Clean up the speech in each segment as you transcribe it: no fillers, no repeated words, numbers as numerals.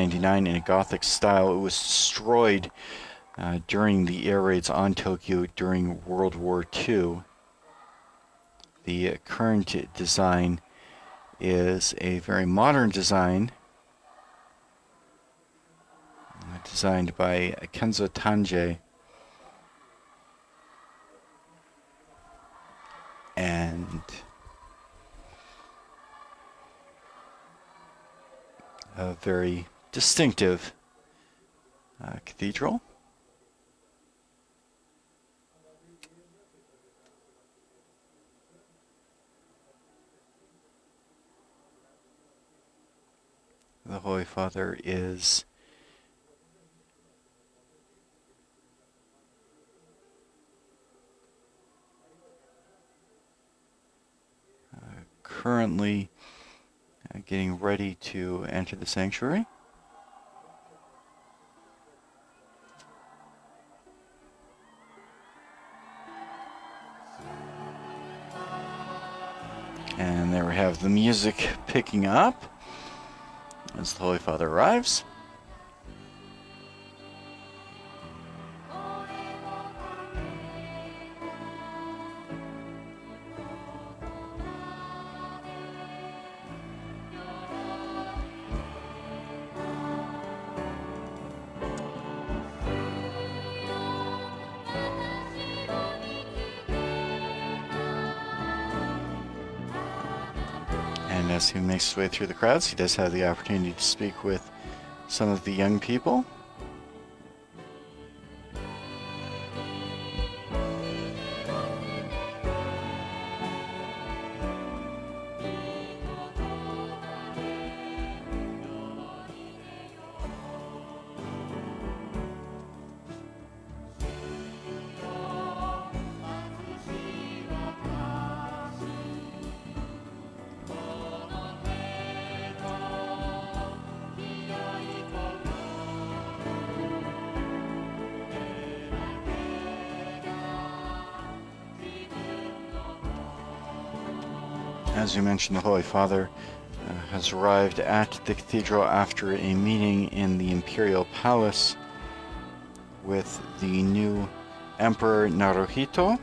1599 in a Gothic style. It was destroyed during the air raids on Tokyo during World War II. The current design is a very modern design designed by Kenzo Tange, and a very distinctive cathedral. The Holy Father is currently getting ready to enter the sanctuary. And there we have the music picking up as the Holy Father arrives. And as he makes his way through the crowds, he does have the opportunity to speak with some of the young people. As you mentioned, the Holy Father has arrived at the cathedral after a meeting in the Imperial Palace with the new Emperor Naruhito.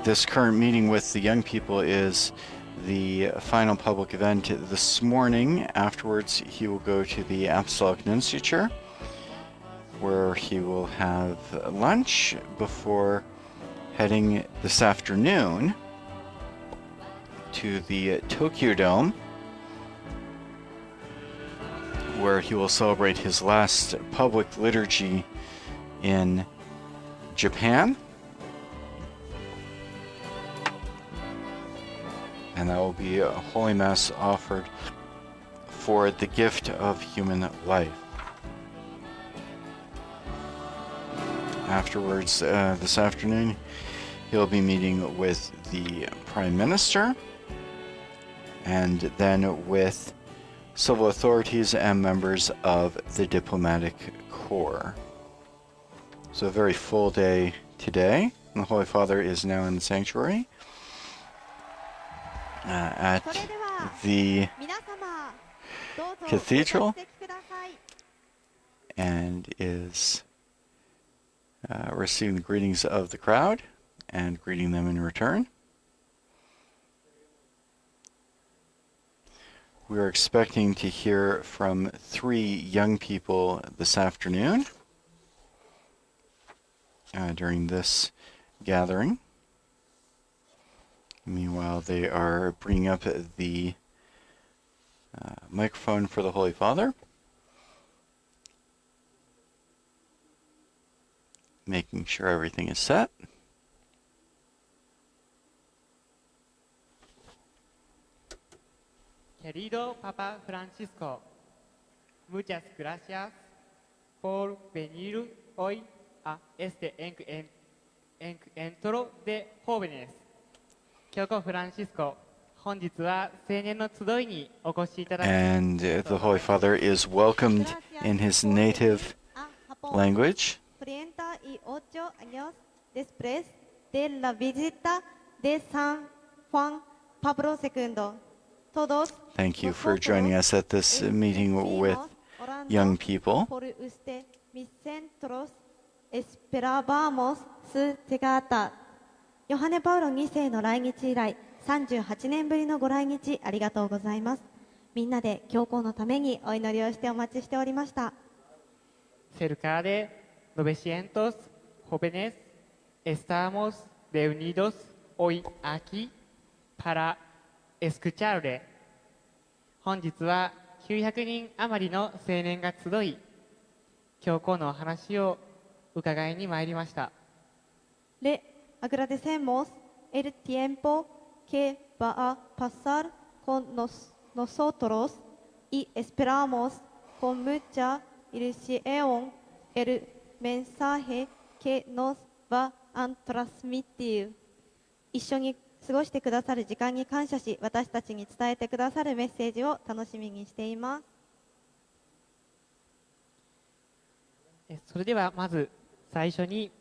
This current meeting with the young people is the final public event this morning. Afterwards, he will go to the Apostolic Nunciature, where he will have lunch before heading this afternoon to the Tokyo Dome, where he will celebrate his last public liturgy in Japan. And that will be a Holy Mass offered for the gift of human life. Afterwards, this afternoon, he'll be meeting with the Prime Minister and then with civil authorities and members of the diplomatic corps. So a very full day today. And the Holy Father is now in the sanctuary at the cathedral and is receiving the greetings of the crowd and greeting them in return. We're expecting to hear from 3 young people this afternoon during this gathering. Meanwhile, they are bringing up the microphone for the Holy Father, making sure everything is set. Querido Papa Francisco, muchas gracias por venir hoy a este encuentro de jóvenes. 教皇フランシスコ、本日は青年の集いにお越しいただき、 And the Holy Father is welcomed in his native language. 8 años después de la visita de San Juan Pablo II, todos Thank you for joining us at this meeting with young people. por usted, mis centros, esperábamos su llegada. ヨハネ・パウロ2世の来日以来、38年ぶりのご来日ありがとうございます。みんなで教皇のためにお祈りをしてお待ちしておりました。Cerca de 900 jóvenes estamos reunidos hoy aquí para escucharle. 本日は900人余りの青年が集い、教皇の話を伺いに参りました。Le agradecemos el tiempo que va a pasar con nosotros y esperamos con mucha ilusión el mensaje que nos va a transmitir. 一緒に過ごしてくださる時間に感謝し、私たちに伝えてくださるメッセージを楽しみにしています。それではまず最初に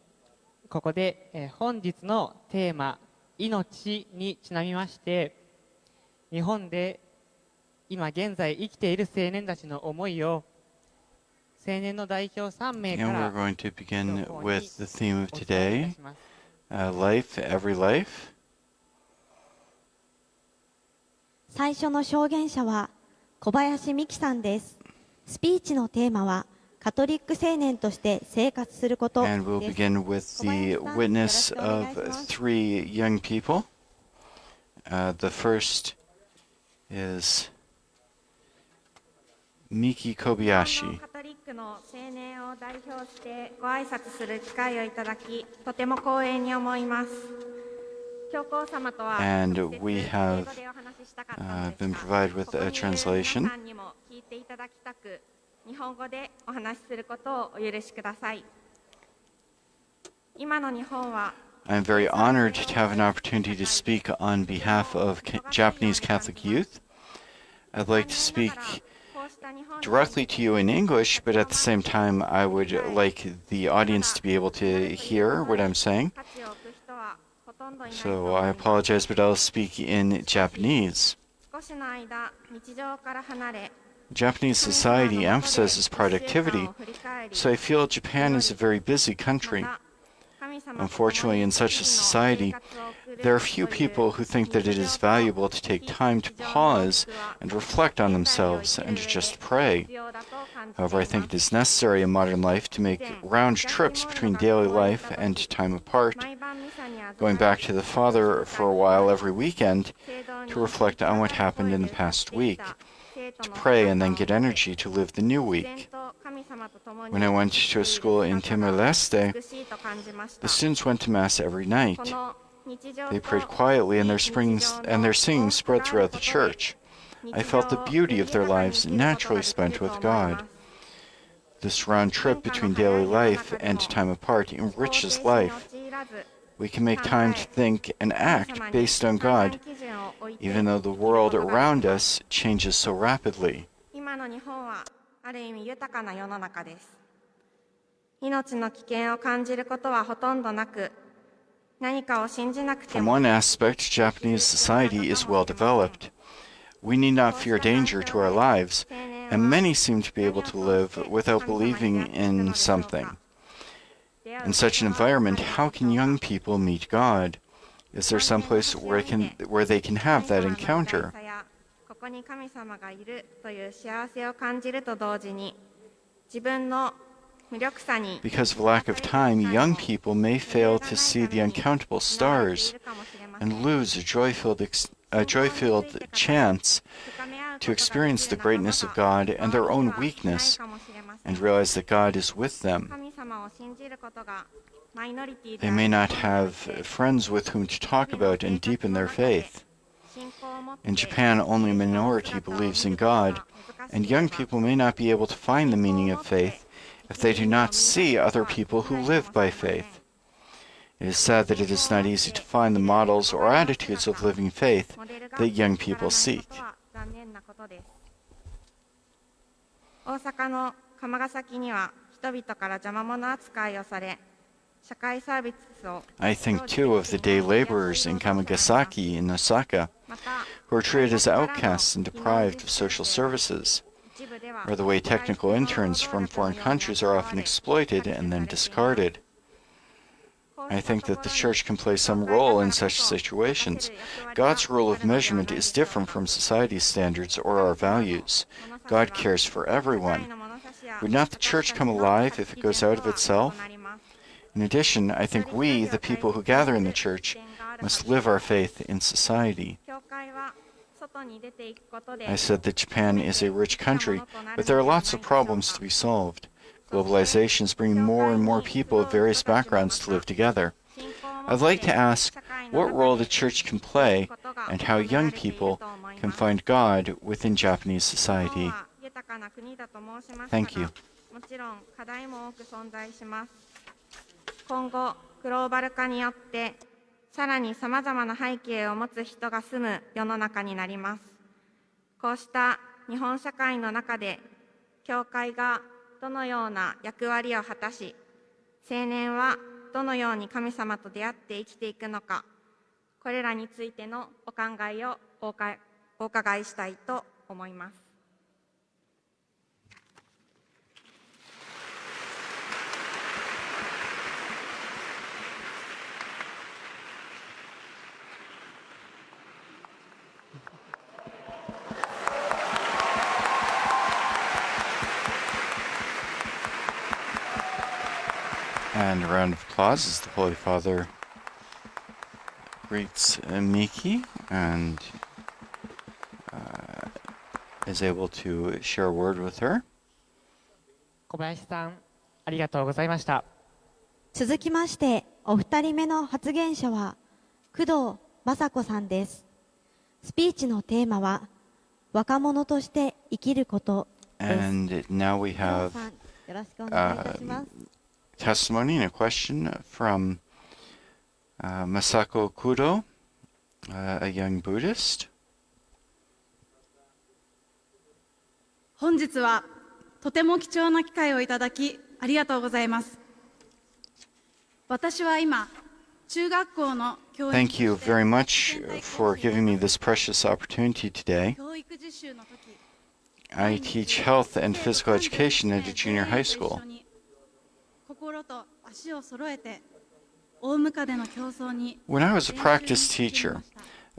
ここで本日のテーマ「命」にちなみまして、日本で今現在生きている青年たちの思いを青年の代表3名か And ら we're going to begin 教皇に with the theme of お伝えいた today, します。life, every life. 最初の証言者は小林美希さんです。スピーチのテーマはカトリック青年として生活することです。 And we'll begin with the witness of 3 young people. The first is Miki 日本 Kobayashi. のカトリックの青年を代表してご挨拶する機会をいただき、とても光栄に思います。教皇様とは And 直接 we 英 have 語でお話ししたかったのです been が、 provided with ここ a にいる translation. 皆さんにも聞いていただきたく、日本語でお話しすることをお許しください。今の日本は I'm very honored to have an opportunity to speak on behalf of Japanese Catholic youth. I'd like to speak directly to you in English, but at the same time, I would like the audience to be able to hear what I'm saying. So I apologize, but I'll speak in Japanese. 少しの間、日常から離れ、 Japanese society emphasizes productivity, so I feel Japan is a very busy country. Unfortunately, in such a society, there are few people who think that it is valuable to take time to pause and reflect on themselves and to just pray. However, I think it is necessary in modern life to make round trips between daily life and time apart, going back to the Father for a while every weekend to reflect on what happened in the past week, to pray and then get energy to live the new week. When I went to a school in Timor-Leste, the students went to Mass every night. They prayed quietly and their singing spread throughout the church. I felt the beauty of their lives naturally spent with God. This round trip between daily life and time apart enriches life. We can make time to think and act based on God, even though the world around us changes so rapidly. 今の日本はある意味豊かな世の中です。命の危険を感じることはほとんどなく、何かを信じなくて From も one aspect, Japanese society is well developed. We need not fear danger to our lives, and many seem to be able to live without believing in something. In such an environment, how can young people meet God? Is there some place where they can have that encounter? ここに神様がいるという幸せを感じると同時に、自分の無力さに Because of lack of time, young people may fail to see the uncountable stars and lose a joy-filled chance to experience the greatness of God and their own weakness and realize that God is with them. 神様を信じることがマイノリティ They may not have friends with whom to talk about and deepen their faith. In Japan, only a minority believes in God, and young people may not be able to find the meaning of faith if they do not see other people who live by faith. It is sad that it is not easy to find the models or attitudes of living faith that young people seek. 大阪の釜ヶ崎には人々から邪魔者扱いをされ、社会サービスを I think too of the day laborers in Kamagasaki in Osaka また who are treated as outcasts and deprived of social services, 一部では or the way technical interns from foreign countries are often exploited and then discarded. I think that the church can play some role in such situations. God's rule of measurement is different from society's standards or our values. God cares for everyone. Would not the church come alive if it goes out of itself? In addition, I think we, the people who gather in the church, must live our faith in society. I said that Japan is a rich country, but there are lots of problems to be solved. Globalization is bringing more and more people of various backgrounds to live together. I'd like to ask what role the church can play and how young people can find God within Japanese society. Thank you. もちろん課題も多く存在します。今後、グローバル化によってさらにさまざまな背景を持つ人が住む世の中になります。こうした日本社会の中で、教会がどのような役割を果たし、青年はどのように神様と出会って生きていくのか、これらについてのお考えをお伺いしたいと思います。And a round of applause as the Holy Father greets Miki and is able to share a word with her. 小林さん、ありがとうございました。続きましてお二人目の発言者は工藤雅子さんです。スピーチのテーマは若者として生きることです。 And now we 工藤 have さん、よろしくお願いいたします。 testimony and a question from Masako Kudo, a young Buddhist. 本日はとても貴重な機会をいただきありがとうございます。私は今中学校の教員 Thank you very much for giving me this precious opportunity today. 教育実習の時 I teach health and physical education at a junior high school. 心と足を揃えて大ムカデの競争に When I was a practice teacher,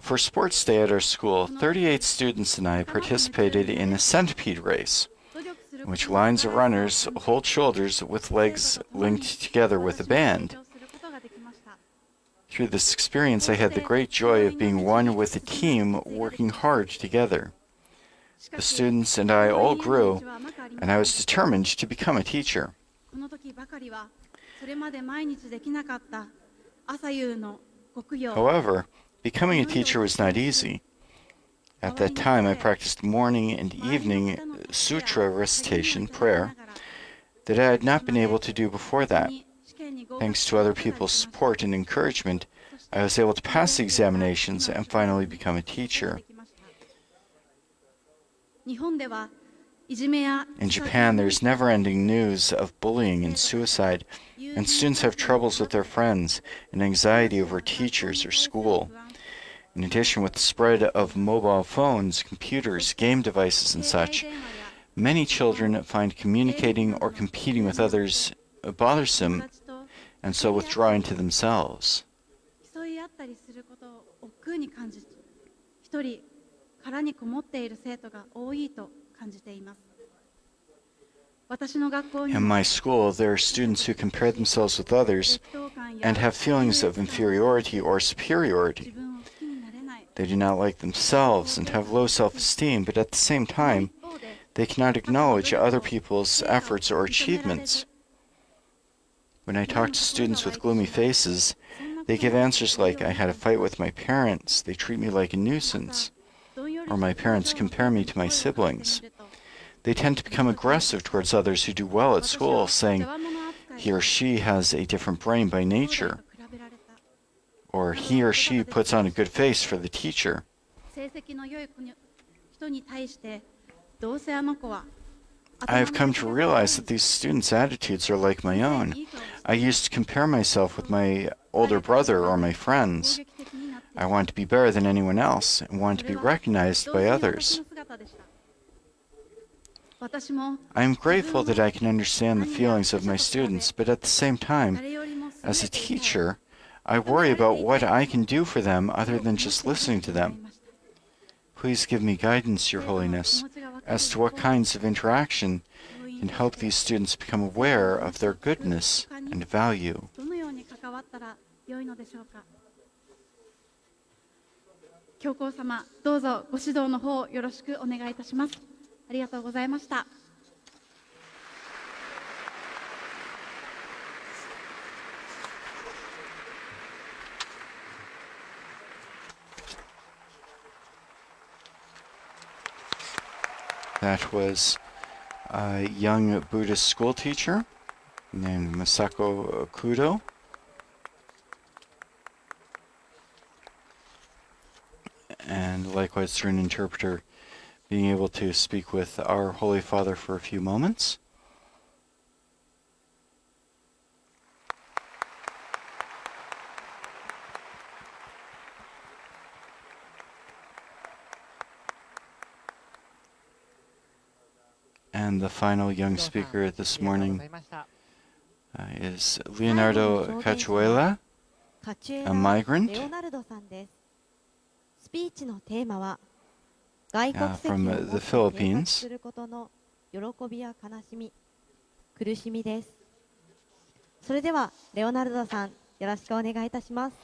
for sports day at our school, 38 students and I participated in a centipede race, in which lines of runners hold shoulders with legs linked together with a band. Through this experience, I had the great joy of being one with a team working hard together. The students and I all grew, and I was determined to become a teacher. この時ばかりはそれまで毎日できなかった朝夕の極用 However, becoming a teacher was not easy. At that time, I practiced morning and evening sutra recitation prayer that I had not been able to do before that. Thanks to other people's support and encouragement, I was able to pass the examinations and finally become a teacher. 日本では In Japan, there's never-ending news of bullying and suicide, and students have troubles with their friends and anxiety over teachers or school. In addition, with the spread of mobile phones, computers, game devices, and such, many children find communicating or competing with others bothersome, and so withdraw into themselves. 競い合ったりすることを億劫に感じ、一人殻にこもっている生徒が多いと感じています。私の学校に In my school, there are students who compare themselves with others and have feelings of inferiority or 自 superiority. 分を好きになれない。 They do not like themselves and have low self-esteem, but at the same time, they cannot acknowledge other people's efforts or achievements. When I talk to students with gloomy faces, they give answers like, I had a fight with my parents, they treat me like a nuisance, or my parents compare me to my siblings. They tend to become aggressive towards others who do well at school, saying, he or she has a different brain by nature, or he or she puts on a good face for the teacher. 成績の良い人に対してどうせあの子は I have come to realize that these students' attitudes are like my own. I used to compare myself with my older brother or my friends. I want to be better than anyone else and want to be recognized by others. I am grateful that I can understand the feelings of my students, but at the same time, as a teacher, I worry about what I can do for them other than just listening to them. Please give me guidance, Your Holiness, as to what kinds of interaction can help these students become aware of their goodness and value. どのように関わったら良いのでしょうか。教皇様、どうぞご指導の方よろしくお願いいたします。ありがとうございました。That was a young Buddhist school teacher named Masako Kudo. And likewise through an interpreter being able to speak with our Holy Father for a few moments. And the final young speaker this morning is Leonardo Cachuela, a migrant from the Philippines. それではレオナルドさん、よろしくお願いいたします。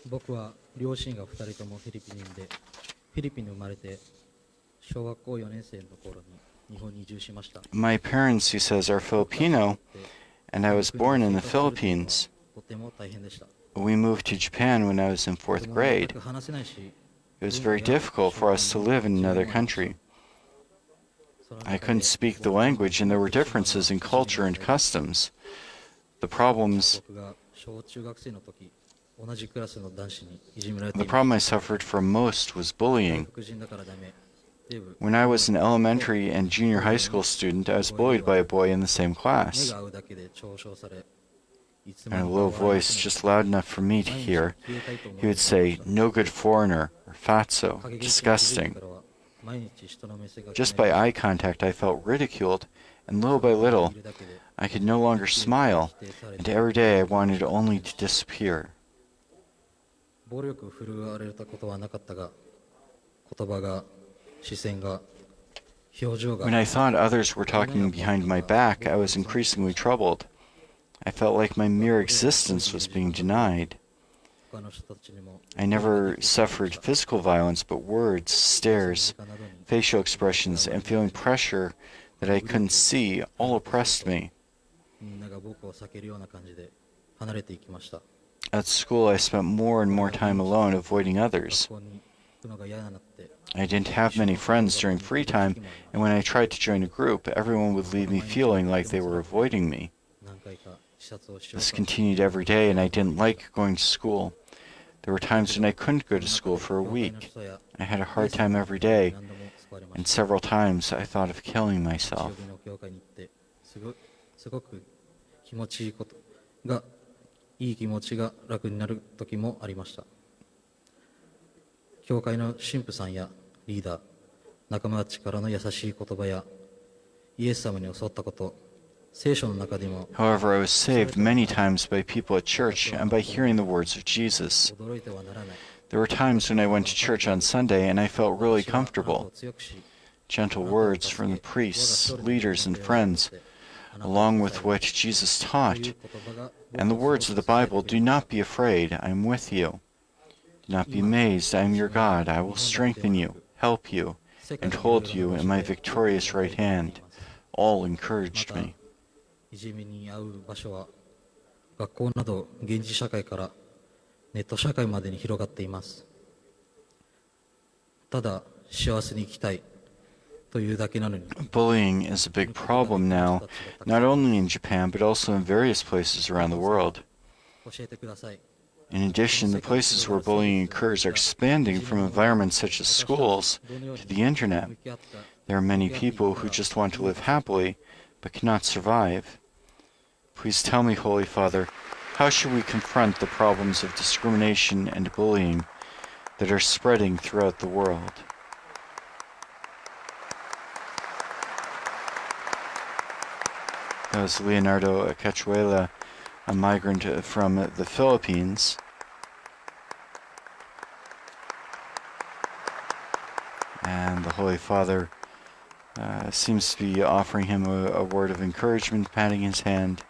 僕は両親が2人ともフィリピンで、フィリピンに生まれて小学校4年生の頃に日本に移住しました。My parents, he says, are Filipino, and I was born in the Philippines. とても大変でした。 We moved to Japan when I was in 4th grade. 話せないし、 It was very difficult for us to live in another country. I couldn't speak the language, and there were differences in culture and customs. The problem I suffered from most was bullying. When I was an elementary and junior high school student, I was bullied by a boy in the same class. And a low voice, just loud enough for me to hear, he would say, "No good foreigner," or "Fatso," disgusting. Just by eye contact, I felt ridiculed, and little by little, I could no longer smile, and every day I wanted only to disappear. When I thought others were talking behind my back, I was increasingly troubled. I felt like my mere existence was being denied. I never suffered physical violence, but words, stares, facial expressions, and feeling pressure that I couldn't see all oppressed me. At school, I spent more and more time alone, avoiding others. I didn't have many friends during free time, and when I tried to join a group, everyone would leave me feeling like they were avoiding me. This continued every day, and I didn't like going to school. There were times when I couldn't go to school for a week. I had a hard time every day, and several times I thought of killing myself. However, I was saved many times by people at church and by hearing the words of Jesus. There were times when I went to church on Sunday and I felt really comfortable. Gentle words from the priests, leaders, and friends, along with what Jesus taught, and the words of the Bible, "Do not be afraid, I am with you. Do not be amazed, I am your God. I will strengthen you, help you, and hold you in my victorious right hand," all encouraged me. いじめに遭う場所は学校など現実社会からネット社会までに広がっています。ただ幸せに生きたいというだけなのに。 Bullying is a big problem now, not only in Japan but also in various places around the world. 教えてください。In addition, the places where bullying occurs are expanding from environments such as schools to the internet. There are many people who just want to live happily but cannot survive. Please tell me, Holy Father, how should we confront the problems of discrimination and bullying that are spreading throughout the world? That was Leonardo Cachuela, a migrant from the Philippines. And the Holy Father seems to be offering him a word of encouragement, patting his hand,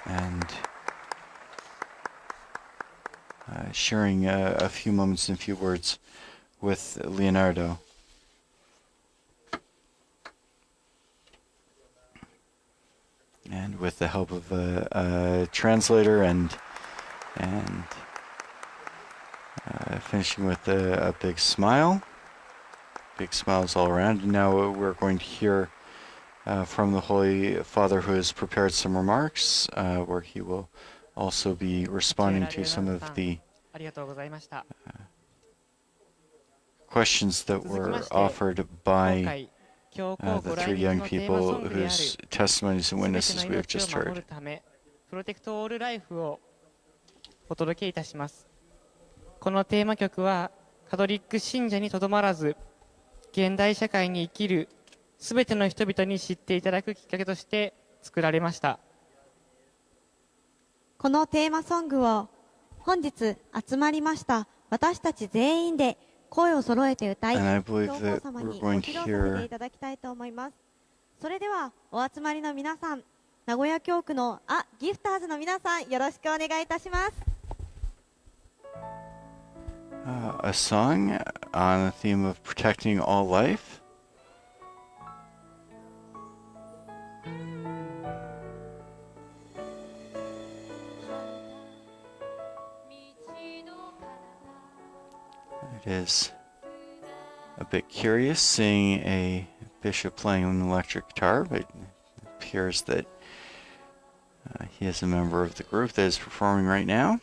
and sharing a few moments and a few words with Leonardo. And with the help of a translator and finishing with a big smile. Big smiles all around. And now we're going to hear from the Holy Father, who has prepared some remarks where he will also be responding to some of the questions that were offered by the three young people whose testimonies and witnesses we have just heard. プロテクトオールライフをお届けいたします。このテーマ曲はカトリック信者にとどまらず、現代社会に生きるすべての人々に知っていただくきっかけとして作られました。このテーマソングを本日集まりました私たち全員で声を揃えて歌い、教皇様にご披露させていただきたいと思います。それではお集まりの皆さん、名古屋教区のギフターズの皆さん、よろしくお願いいたします。A song on the theme of protecting all life. It is a bit curious seeing a bishop playing an electric guitar, but it appears that he is a member of the group that is performing right now.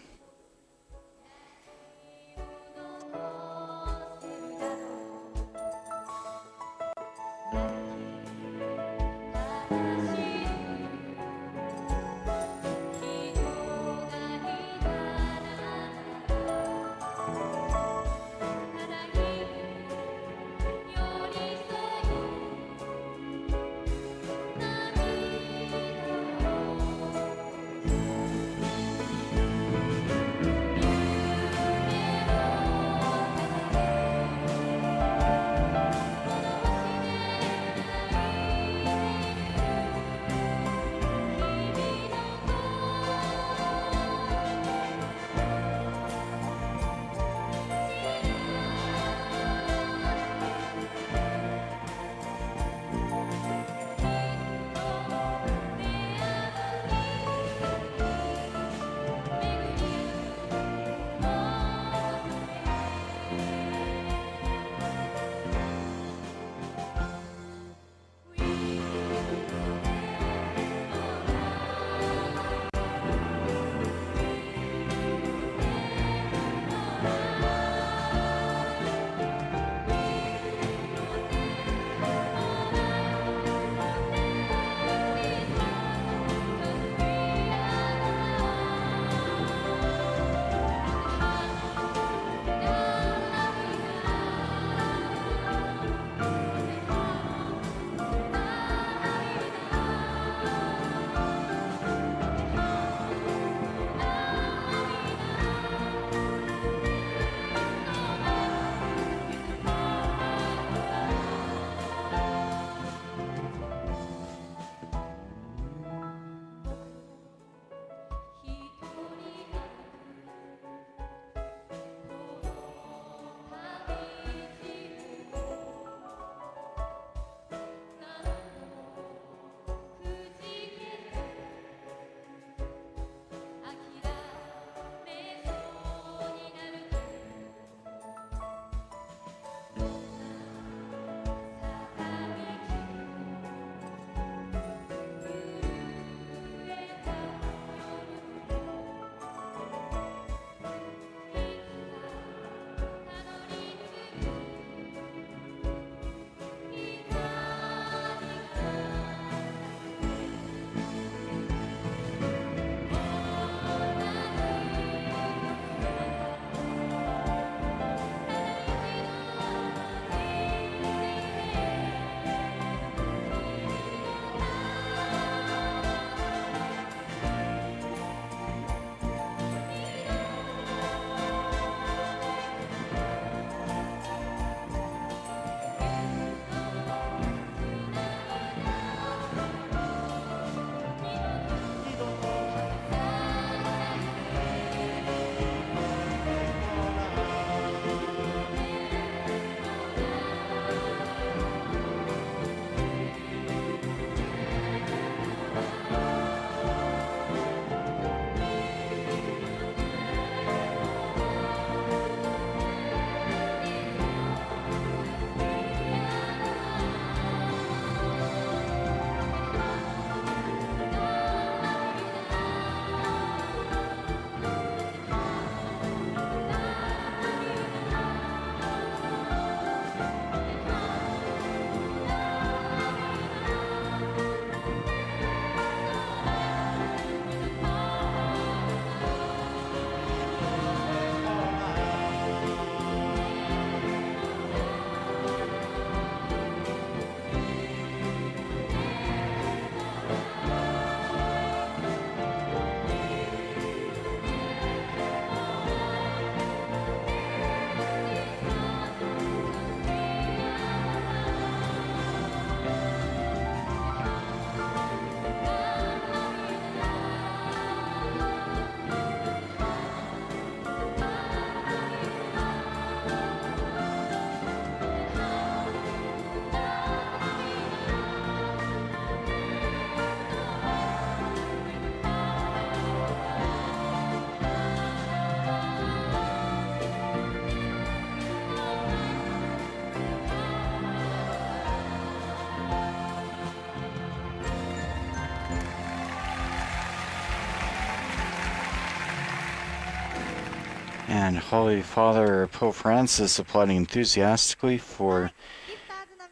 And Holy Father Pope Francis applauding enthusiastically for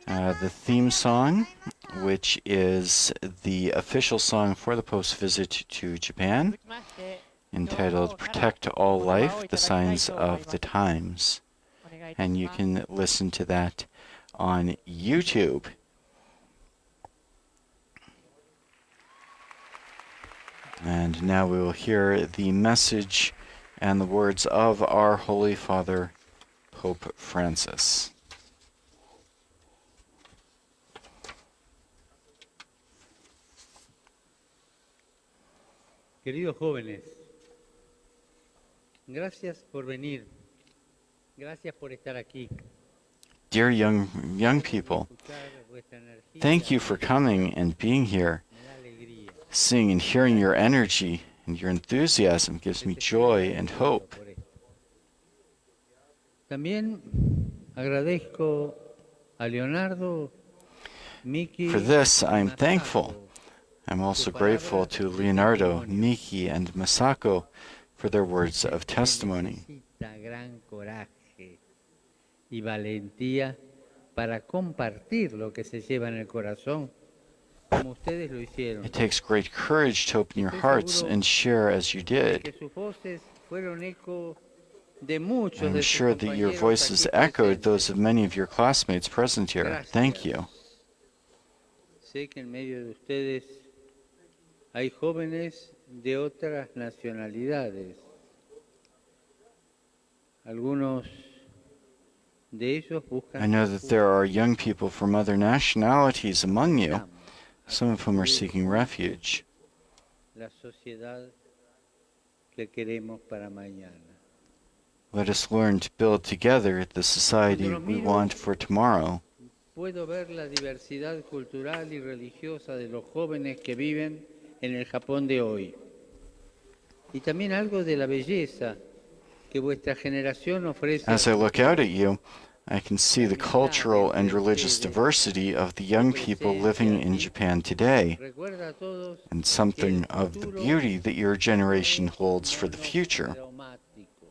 the theme song, which is the official song for the Pope's visit to Japan, 続きまして entitled Protect All Life, The Signs of the Times. お願いいたし And you ます can listen to that on YouTube. And now we will hear the message and the words of our Holy Father, Pope Francis. Queridos jóvenes, gracias por venir, gracias por estar aquí. Dear young people, Escuchar vuestra energía thank you for coming and being here. me da alegría. Seeing and hearing your energy and your enthusiasm gives me joy and hope. Por esto. También agradezco a Leonardo, Miki, For this, I'm Masato, thankful. I'm also grateful to Leonardo, Miki, and Masako for their words of testimony. necesita gran coraje y valentía para compartir lo que se lleva en el corazón, como ustedes lo hicieron. It takes great courage to open your hearts and share as you Que did. sus voces fueron eco de muchos I'm de sus sure that your compañeros voices aquí echoed those presentes. of many of your classmates present here. Thank you. Sé que en medio de ustedes hay jóvenes de otras nacionalidades. Algunos de ellos buscan I know that there are young people from other nationalities among you, some of whom are seeking refuge. la sociedad que queremos para mañana. Let us learn to build together the society we want for tomorrow. Puedo ver la diversidad cultural y religiosa de los jóvenes que viven en el Japón de hoy. Y también algo de la belleza que vuestra generación ofrece. As I look out at you, I can see the cultural and religious diversity of the young people living in Japan today, Recuerda a todos and something of the beauty that your generation holds for the future. traumático,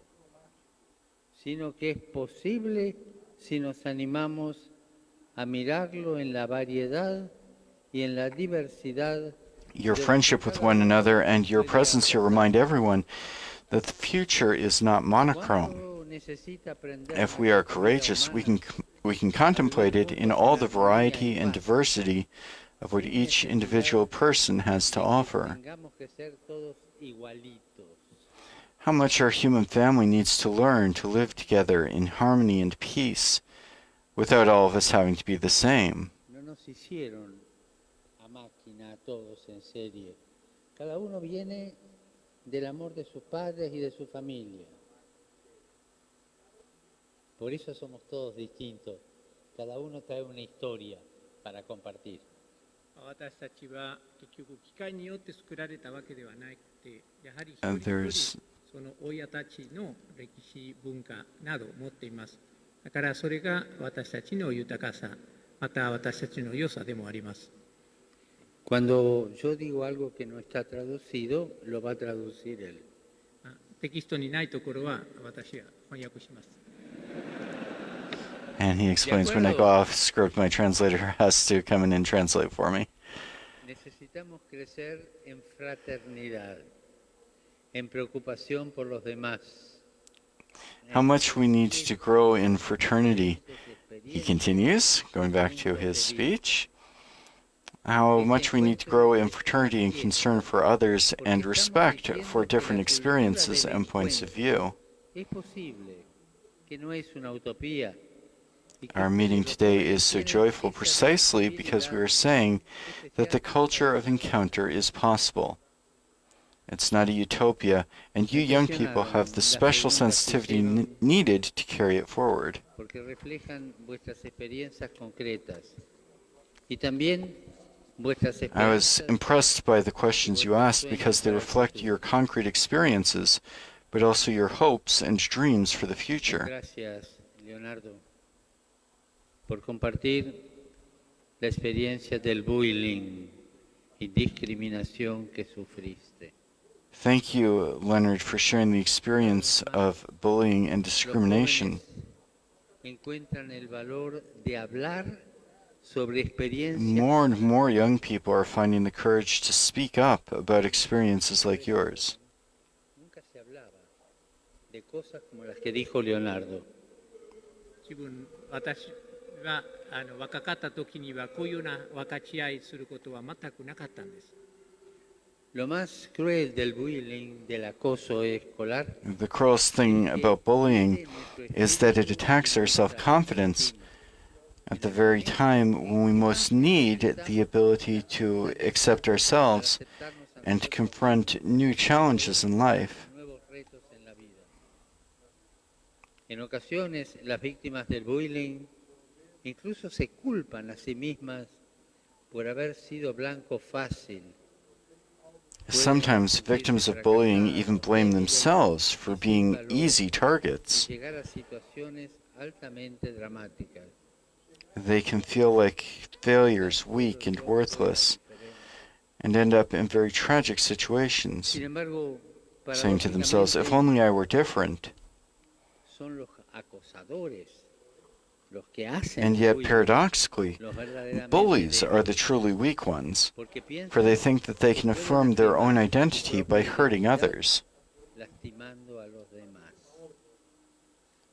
sino que es posible si nos animamos a mirarlo en la variedad y en la diversidad. Your friendship with one another and your presence here remind everyone that the future is not monochrome. Cuando necesita aprender If más we de are la vida courageous, humana, we can contemplate it in all the variety and diversity of what each individual person has to offer. tengamos que ser todos igualitos. How much our human family needs to learn to live together in harmony and peace, without all of us having to be the same. No nos hicieron a máquina a todos en serie. Cada uno viene del amor de sus padres y de su familia. Por eso somos todos distintos. Cada uno trae una historia para compartir. 私たちは結局機械によって作られたわけではなくて、やはり一 And 人一 there's 人その親たちの歴史文化などを持っています。だからそれが私たちの豊かさ、また私たちの良さでもあります。 Cuando yo digo algo que no está traducido, lo va a traducir él. テキストにないところは私が翻訳します。 And he explains when I go off script, my translator has to come in and translate for me. Necesitamos crecer en fraternidad, en preocupación por los demás. How much we need to grow in fraternity. He continues, going back to his speech, how much we need to grow in fraternity and concern for others and respect for different experiences and points of view. Es posible que no es una utopía. Our meeting today is so joyful precisely because we are saying that the culture of encounter is possible. It's not a utopia, and you young people have the special sensitivity needed to carry it forward. Porque reflejan vuestras experiencias concretas y también vuestras I was experiencias. impressed by the questions you asked because they reflect your concrete experiences, but also your hopes and dreams for the future. Gracias, Leonardo, por compartir la experiencia del bullying y discriminación que sufriste. Thank you, Leonard, for sharing the experience of bullying and Los discrimination. jóvenes encuentran el valor de hablar sobre experiencias. More and more young people are finding the courage to speak up about experiences like yours. Nunca se hablaba de cosas como las que dijo Leonardo. 私は若かった時にはこういうような分かち合いすることは全くなかったんです。 Lo más cruel del bullying, del acoso escolar, The cruelest thing about bullying is that it attacks our self-confidence at the very time when we most need the ability to accept ourselves and to confront new challenges in life. nuevos retos en la vida. En ocasiones, las víctimas del bullying incluso se culpan a sí mismas por haber sido blanco fácil. Sometimes victims of bullying even blame themselves for being easy targets. Llegar a situaciones altamente dramáticas. They can feel like failures, weak and worthless, and end up in very tragic situations, Sin embargo, saying to themselves, if only I were different. son los acosadores los que hacen And el yet, bullying, paradoxically, los verdaderamente bullies are débiles, the truly weak ones, porque piensan for they think that they can affirm their own identity by hurting others. lastimando a los demás.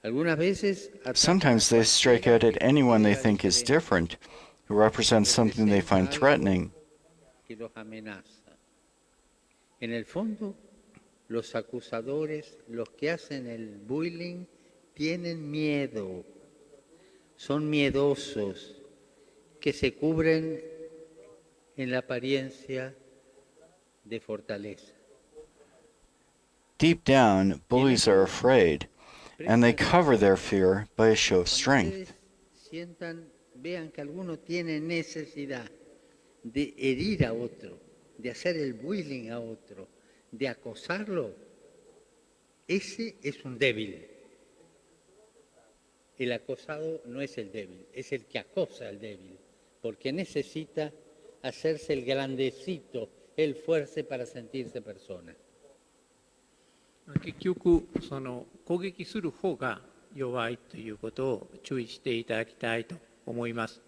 Algunas veces atacan Sometimes a they strike out at cualquiera anyone they que think is diferente, different, who represents something they find threatening. que los amenaza. En el fondo, los acusadores, los que hacen el bullying, tienen miedo. Son miedosos, que se cubren en la apariencia de fortaleza. Deep down, bullies are afraid, and they cover their fear by a show of Cuando strength. ustedes vean que alguno tiene necesidad de herir a otro, de hacer el bullying a otro, de acosarlo, ese es un débil. El acosado no es el débil, es el que acosa al débil, porque necesita hacerse el grandecito, el fuerte para sentirse persona. 結局その攻撃する方が弱いということを注意していただきたいと思います。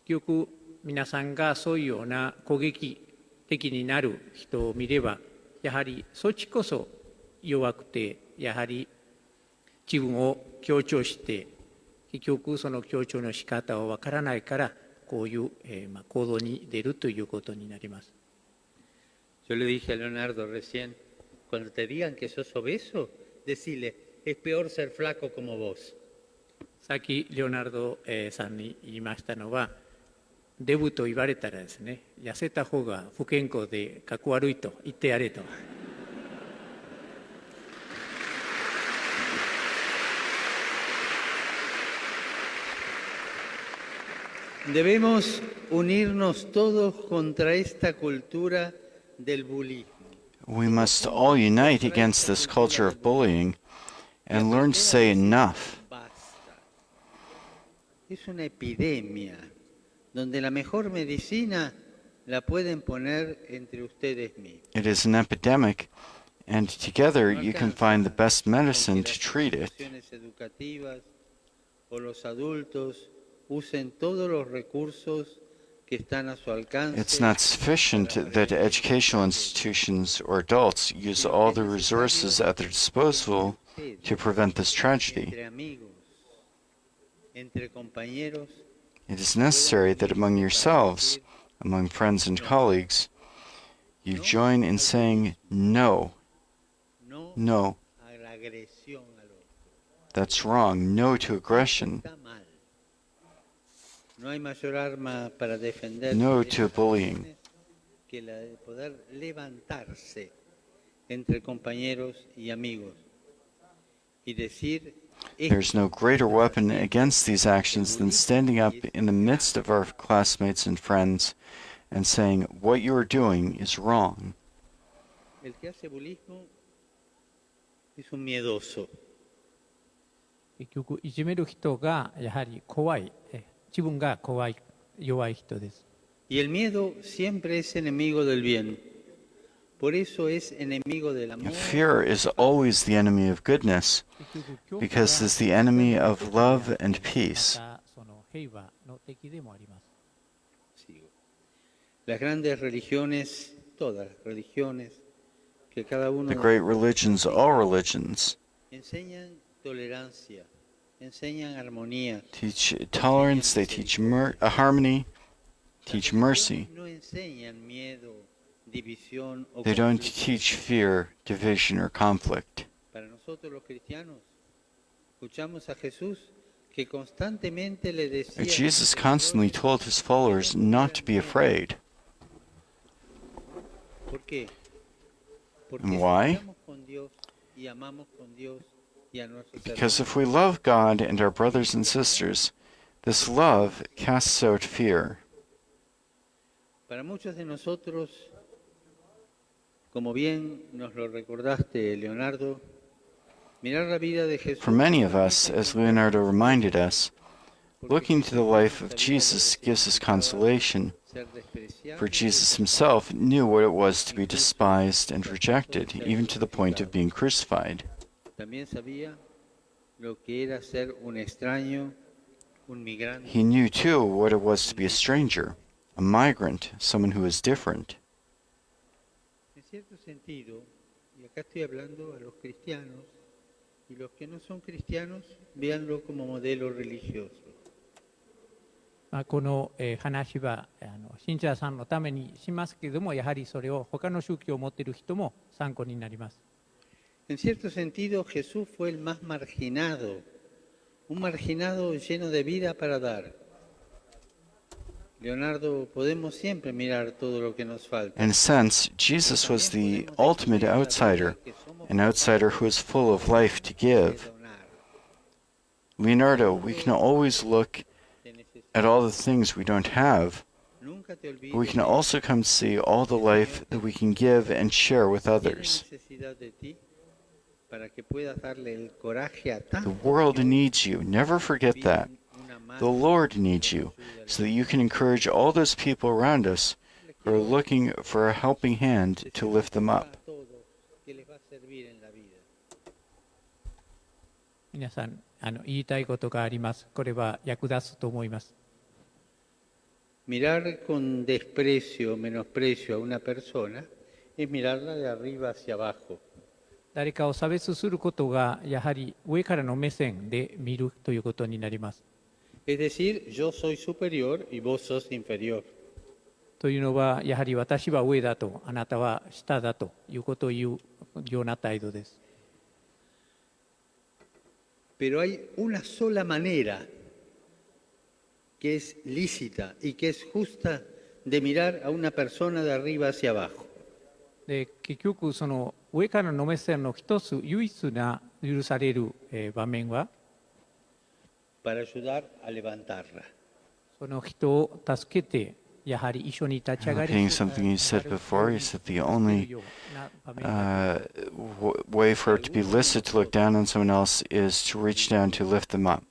結局皆さんがそういうような攻撃的になる人を見れば、やはりそっちこそ弱くて、やはり自分を強調して、結局その強調の仕方をわからないから、こういう行動に出るということになります。 Yo le dije a Leonardo recién, cuando te digan que sos obeso, decile, es peor ser flaco como vos. さっきレオナルドさんに言いましたのは、デブと言われたらですね、痩せた方が不健康でかっこ悪いと言ってやれと。 Debemos unirnos todos contra esta cultura del bullying. We must all unite against this culture of bullying and learn to say enough. Basta. Es una epidemia donde la mejor medicina la pueden poner entre ustedes mismos. It is an epidemic, and together you can find the best medicine to treat it. Las instituciones educativas o los adultos usen todos los recursos que están a su alcance. It's not sufficient that educational institutions or adults use all the resources at their disposal to prevent this tragedy. Entre amigos, entre compañeros, It is necessary that among yourselves, among friends and colleagues, you join in saying no, no no, a la agresión al otro. that's wrong, no to aggression, Está mal. No hay mayor arma para defender no to bullying. que la de poder levantarse entre compañeros y amigos y decir There's no greater weapon against these actions than standing up in the midst of our classmates and friends and saying, what you are doing is wrong. el que hace bullismo es un miedoso. 結局いじめる人がやはり怖い、自分が怖い弱い人です。 Y el miedo siempre es enemigo del bien, Por eso es enemigo del amor. Fear is always the enemy of goodness, 結局、 because it's the enemy of love and peace. またその平和の敵でもあります。 Sigo. Las grandes religiones, todas las religiones, que cada uno The great religions, all religions, enseñan tolerancia, enseñan armonía. teach tolerance, they teach harmony, teach mercy. No enseñan miedo, división o They don't conflicto. teach fear, division, or conflict. Para nosotros los cristianos, escuchamos a Jesús que constantemente le decía Jesus constantly told his followers not to be afraid. ¿Por qué? Porque And si why? estamos con Dios y amamos con Dios y a nuestros Because hermanos, if we love God and our brothers and sisters, this love casts out fear. para muchos de nosotros, como bien nos lo recordaste, Leonardo, mirar la vida de Jesús. For many of us, as Leonardo reminded us, looking to the life of Jesus gives us consolation, ser despreciado, for Jesus himself knew what it was to be despised and rejected, even to the point of being crucified. también sabía lo que era ser un extraño, un migrante. He knew too what it was to be a stranger, a migrant, someone who is different. En cierto sentido, y acá estoy hablando a los cristianos, y los que no son cristianos, véanlo como modelo religioso. まあ、この話は信者さんのためにしますけれども、やはりそれを他の宗教を持っている人も参考になります。 En cierto sentido, Jesús fue el más marginado, un marginado lleno de vida para dar. Leonardo, podemos siempre mirar todo lo que nos falta. In a sense, Jesus was the ultimate outsider, an outsider who is full of life to give. Leonardo, we can always look at all the things we don't have, Nunca te but we olvides can also come to see all the life that we can give and share with que tiene others. necesidad de ti para que puedas darle el coraje a The tantos world que hoy needs you. Never forget that. viven una mano The Lord needs you, so that you can encourage all those people around us who are looking for a helping hand to lift them up. a todos que les va a servir en la vida. 皆さん言いたいことがあります。これは役立つと思います。 Mirar con desprecio, menosprecio a una persona es mirarla de arriba hacia abajo. 誰かを差別することがやはり上からの目線で見るということになります。 Es decir, yo soy superior y vos sos inferior. というのはやはり私は上だとあなたは下だということを言うような態度です。 Pero hay una sola manera que es lícita y que es justa de mirar a una persona de arriba hacia abajo. で結局その上からの目線の一つ唯一な許される場面は para ayudar a levantarla. その人を助けてやはり一緒に立ち上がり Repeating something you said before, you said the only way for it to be listed to look down on someone else is to reach down to lift them up.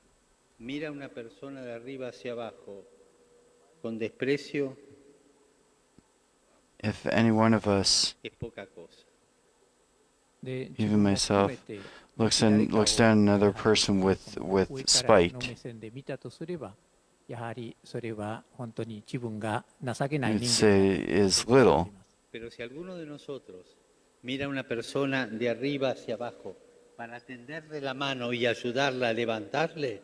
Mira a una persona de arriba hacia abajo con desprecio, If any one of us, es poca cosa. even myself, looks down another person with 上からの spite, 目線で見たとすればやはりそれは本当に自分が情けない you'd 人 say 間 is little. Pero si alguno de nosotros mira a una persona de arriba hacia abajo para tenderle la mano y ayudarla a levantarle,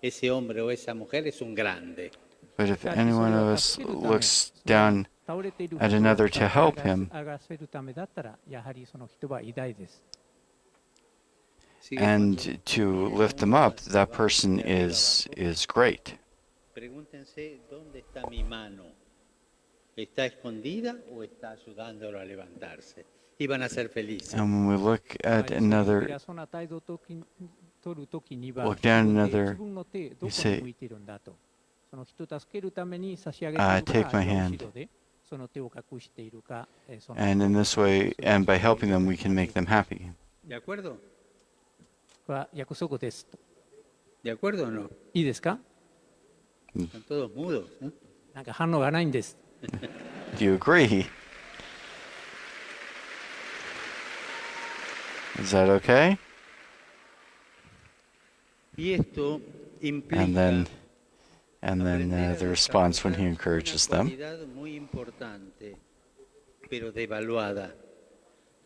ese hombre o esa mujer es un grande. But if any one of us looks down at another to help him 上がせるためだったらやはりその人は偉大です。 Sigue and cuando- to lift them up, that person is great. Pregúntense dónde está mi mano. ¿Está escondida o está ayudándolo a levantarse? Y van a ser felices. And when we look at 偉 another, そうな態度を取るときには look down 自分で another, 自分の手どこ you say, に向いているんだとその人を助けるために差し上げている take か my あるいは hand. 後ろでその手を隠しているかその and in this way, and by helping them, we can make them happy. ¿De acuerdo? は約束ですと ¿De acuerdo o no? いいですか Están todos mudos. ¿Eh? なんか反応がないんです Do you agree? Is that okay? Y esto implica And then aprender a the response when he desarrollar encourages una them. cualidad muy importante, pero devaluada.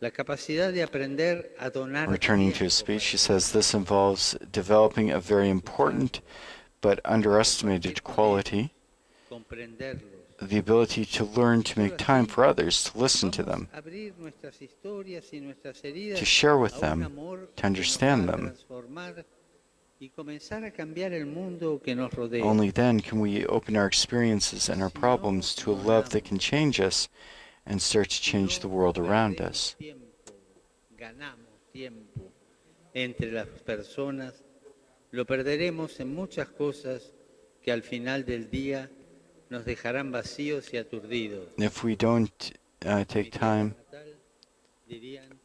La capacidad de aprender a donar Returning to his tiempo speech, he para says this involves developing a very important but underestimated quality, comprenderlos. the ability to learn to make time for others, to listen to them, Vamos a abrir nuestras historias y nuestras heridas to share with a un them, amor to understand que nos va a them. transformar y comenzar a cambiar el mundo que nos rodea. Only then can we open our experiences and our problems to a love that can change us and start to change the world around us. Ganamos tiempo entre las personas, lo perderemos en muchas cosas que al final del día nos dejarán vacíos y aturdidos. If we don't take time, Dirían,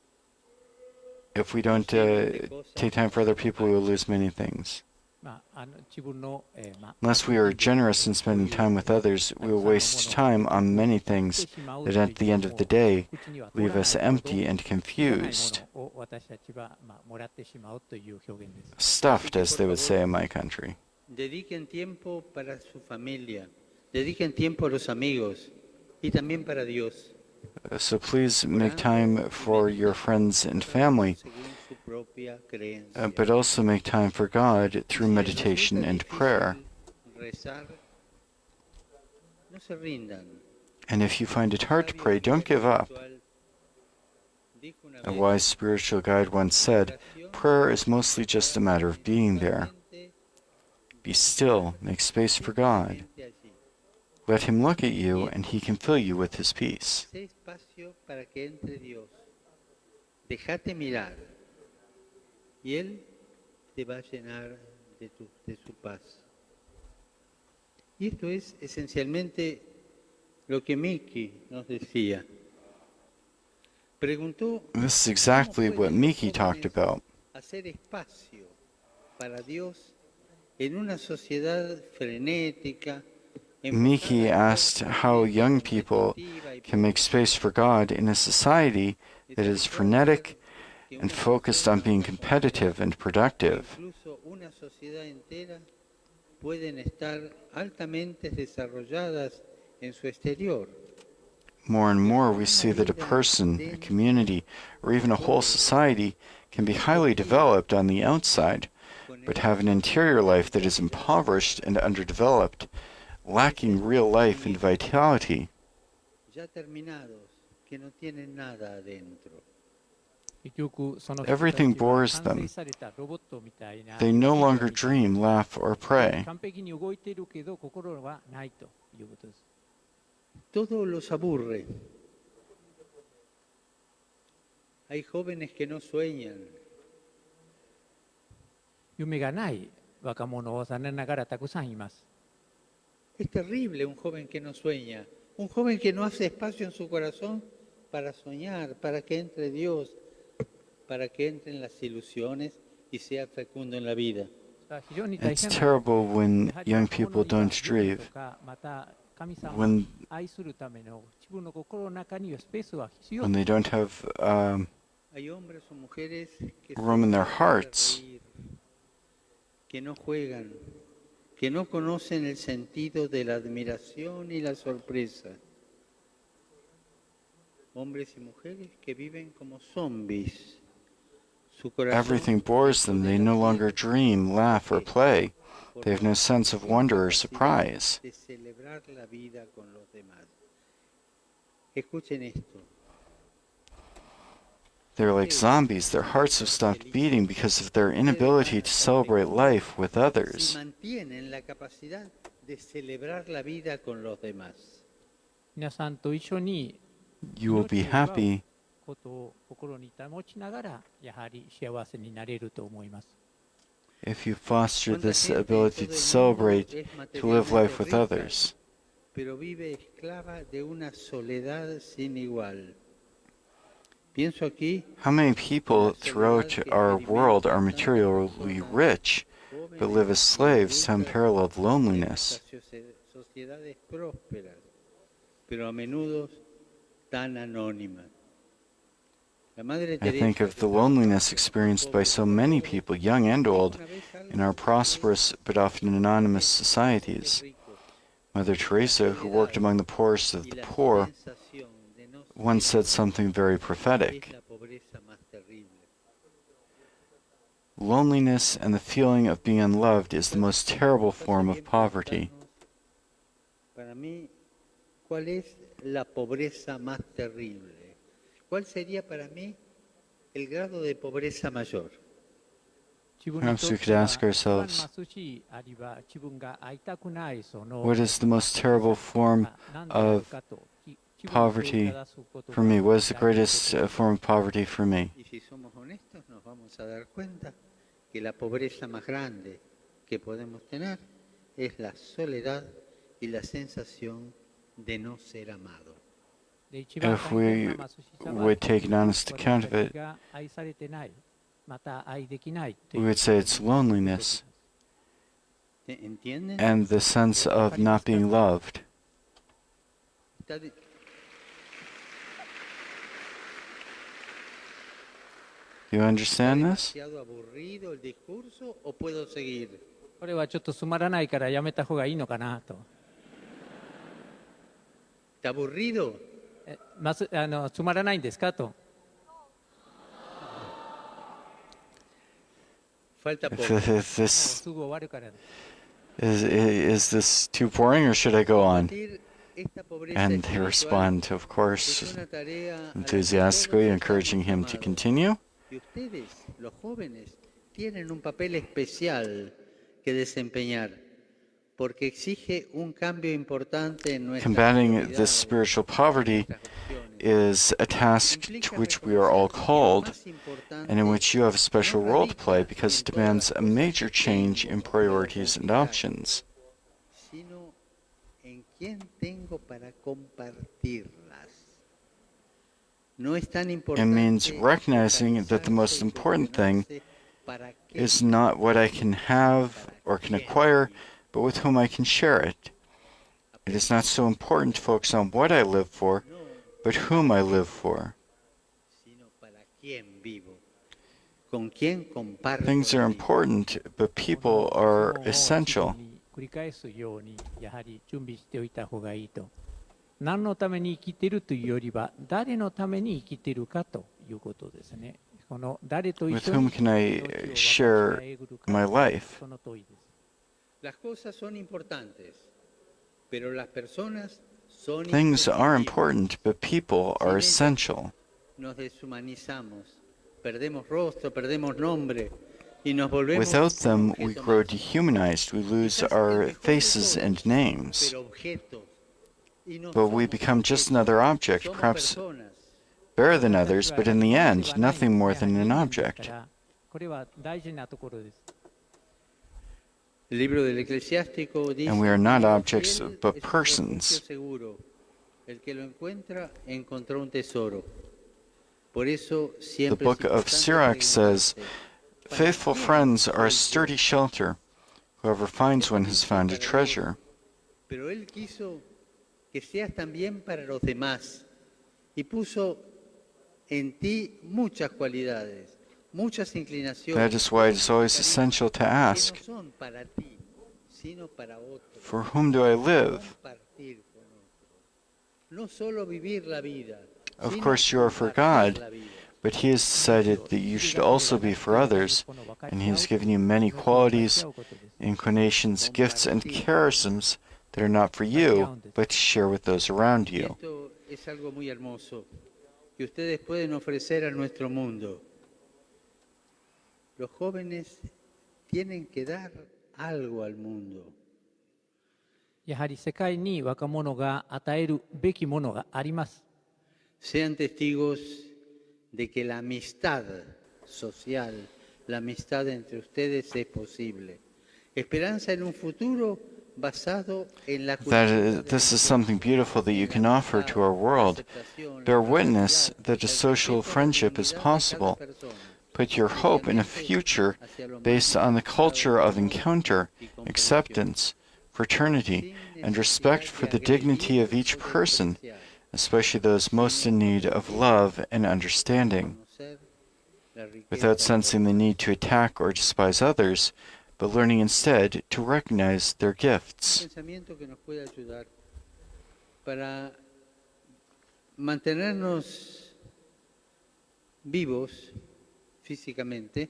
if we don't take time for other people, we will lose many things. 自分の、Unless we are generous in spending time with others, we will waste time on many things that at the end of the day leave us empty and confused, を私たちは、もらってしまうという表現です。 stuffed, as they would say in my country. dediquen tiempo para su familia, dediquen tiempo a los amigos y también para Dios. So please make time for your friends and family, Según su propia creencia. but also make time for God through meditation and prayer. Rezar, no se rindan. And if you find it hard to pray, don't give up. Dijo una A vez, wise spiritual guide once said, prayer is mostly just a matter of being there. Be still, make space for God. "Siente allí. Let Him look at you, and He can fill you with His peace. Sé espacio para que entre Dios. Déjate mirar y Él te va a llenar de su paz. Y esto es esencialmente lo que Miki nos decía. Preguntó This is exactly what Miki talked about. hacer espacio para Dios en una sociedad frenética. Miki asked how young people can make space for God in a society that is frenetic and focused on being competitive and productive. Incluso una sociedad entera pueden estar altamente desarrolladas en su exterior. More and more, we see that a person, a community, or even a whole society can be highly developed on the outside, but have an interior life that is impoverished and underdeveloped, lacking real life and vitality. Ya terminados, que no tienen nada adentro. 結局その人たちは Everything bores 完 them. 成されたロボットみたいな They no longer dream, laugh, or pray. 完璧に動いているけど心はないということです。 Todo los aburre. Hay jóvenes que no sueñan. 夢がない若者は残念ながらたくさんいます。 Es terrible un joven que no sueña, un joven que no hace espacio en su corazón para soñar, para que entre Dios, para que entren las ilusiones y sea fecundo en la vida. 非常に大 It's 変な terrible when やはり young 若者 people には don't 夢 dream, とかまた神様を when 愛するための自分の心の中にはスペースは必要 when they don't have Hay hombres o mujeres que room in their solo quieren hearts, reír, que no juegan, que no conocen el sentido de la admiración y la sorpresa. Hombres y mujeres que viven como zombies. Su corazón everything bores them. They no longer dream, laugh, or play. They have no sense of wonder or surprise. de celebrar la vida con los demás. Escuchen esto. They're like zombies. Their hearts have stopped beating because of their inability to celebrate life with Si others. mantienen la capacidad de celebrar la vida con los demás. 皆さんと一緒に You will be happy ことを心に保ちながらやはり幸せになれると思います。 if you foster ¿Cuánta this gente en ability todo to el mundo celebrate, es to live life materialmente with rica, others? pero vive esclava de una soledad sin igual? Pienso aquí How many people throughout our world are materially rich, but live as slaves to unparalleled loneliness? sociedades prósperas, pero a menudo tan anónimas. La Madre I think of the loneliness experienced by so many people, young and old, in our prosperous but often anonymous societies. Mother Teresa, who worked among the poorest of the poor, once said something very prophetic. Loneliness and the feeling of being unloved is the most terrible form of poverty. Para mí, ¿cuál es la pobreza más terrible? ¿Cuál sería para mí el grado de pobreza mayor? Perhaps we could ask ourselves, what is the most terrible form of poverty for me? What is the greatest form of poverty for me? Y si somos honestos, nos vamos a dar cuenta que la pobreza más grande que podemos tener es la soledad y la sensación de no ser amado. If we would take an honest account of it, we would say it's loneliness ¿Entienden? and the sense of not being loved. You understand this? ¿Demasiado aburrido el discurso o puedo seguir? これはちょっとつまらないからやめた方がいいのかなと。 ¿Está aburrido? つまらないんですかと。 Falta If, poco. if this すぐ終わるから。 is this too boring, or should I go on? Combatir esta pobreza And they espiritual respond, of es course, una tarea a la que enthusiastically, todos encouraging estamos him to llamados. continue. Y ustedes, los jóvenes, tienen un papel especial que desempeñar, porque exige un cambio importante en nuestras Combating this prioridades, spiritual poverty nuestras opciones. is a task to which we are all called, and in which you have a special role to play because it demands a major change in priorities and options. Sino en quién tengo para compartirlas. No es tan It means importante recognizing that the most important thing para qué is not what I can have or can acquire, but with whom I can share it. It is not so important to focus on what I live for, but whom I live for. sino para quién vivo, con quién comparto. Things are la vida. important, but people are essential. 繰り返すようにやはり準備しておいた方がいいと。何のために生きているというよりは誰のために生きているかということですね。この誰と一 With 緒に whom can I 命を分かち share 合えるか my life? その通りです。 Las cosas son importantes, pero las personas son Things are imprescindibles. important, but people are essential. Nos deshumanizamos, perdemos rostro, perdemos nombre y nos volvemos Without them, un we objeto grow más. dehumanized. We lose Quizás el our mejor de faces todos, and names. pero objetos. Y no But we somos become just objetos, another object, somos perhaps personas. better than others, but in the end, nothing more than an object. これは大事なところです。 El libro del Eclesiástico dice: And we are not "El objects, fiel but es un persons." refugio seguro. El que lo encuentra encontró un tesoro. Por eso The siempre book es of importante Sirach says, preguntarse, ¿para "Faithful quién friends are a soy sturdy yo?" shelter. Whoever finds one has found a treasure." Pero él quiso que seas también para los demás y puso en ti muchas cualidades, muchas inclinaciones. That is why it is always essential to que ask, no son para ti, sino para otros. for whom do I live? Compartir con otros. No solo vivir la vida, Of sino course you are for compartir God, la vida. but He has decided that you should also be for others, and He has given you many qualities, inclinations, gifts, and charisms that are not for you, but to share with those around Y you. esto es algo muy hermoso que ustedes pueden ofrecer a nuestro mundo. Los jóvenes tienen que dar algo al mundo. やはり世界に若者が与えるべきものがあります。 Sean testigos de que la amistad social, la amistad entre ustedes es posible. Esperanza en un futuro basado en la This is something beautiful that you can offer to our world. Bear witness that a social friendship is possible. Put your hope in a future based on the culture of encounter, acceptance, fraternity, and respect for the dignity of each person, especially those most in need of love and understanding. without sensing the need to attack or despise others, but learning instead to recognize their gifts. Pensamiento que nos puede ayudar para mantenernos vivos físicamente,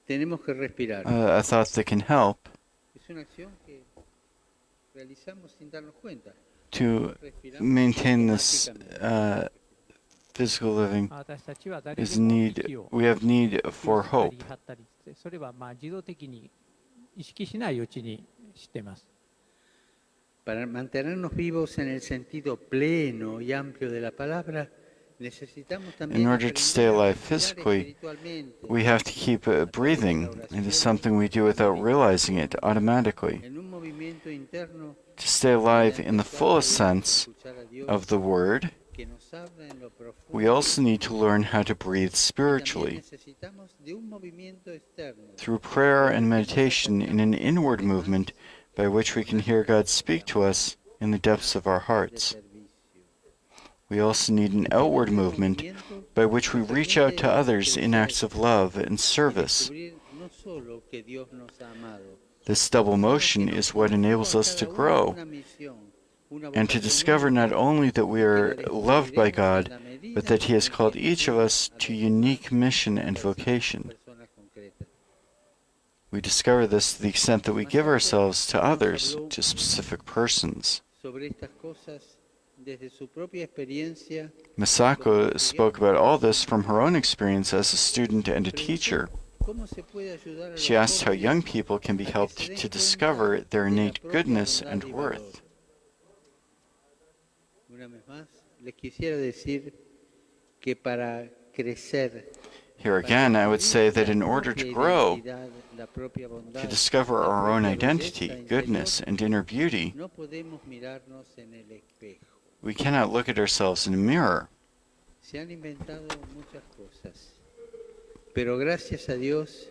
tenemos que respirar. A thought that can help Es una acción que realizamos sin darnos cuenta. to Respiramos maintain this automáticamente. physical living 私たちは誰 is でも need. 息を We have need 吸 for ったり hope. 張ったりしてそれは自動的に意識しないうちにしています。 Para mantenernos vivos en el sentido pleno y amplio de la palabra, necesitamos también In order to stay aprender a alive respirar physically, espiritualmente. we have to keep breathing. It is something we do without realizing it automatically. En un movimiento interno To stay alive in the fullest sense escuchar a Dios of the word, que nos habla en lo profundo. we also need to learn how to breathe También spiritually necesitamos de un movimiento externo. through prayer and meditation in an inward movement by which we can hear God speak to us in the depths of our de hearts. servicio. We also need an outward movement by which we reach out to others in acts of love and service. Descubrir no solo que Dios nos ha amado, This double motion is what enables us to grow and to discover not only that we are loved by God, but that He has called each of us to unique mission and vocation. We discover this to the extent that we give ourselves to others, to specific persons. sobre estas cosas desde su propia experiencia. Misako spoke about all this from her own experience as a student and a teacher. ¿Cómo se puede ayudar a los She asked how jóvenes young people can be a que helped se den to cuenta discover their de la innate propia goodness bondad and y worth. valor? Una vez más, les quisiera decir que para crecer, Here again, I would say that in order to grow, la propia bondad, to discover la our own propia identity, belleza goodness, interior, and inner beauty, no podemos mirarnos en el espejo. we cannot look at ourselves in a mirror. Se han inventado muchas cosas, pero gracias a Dios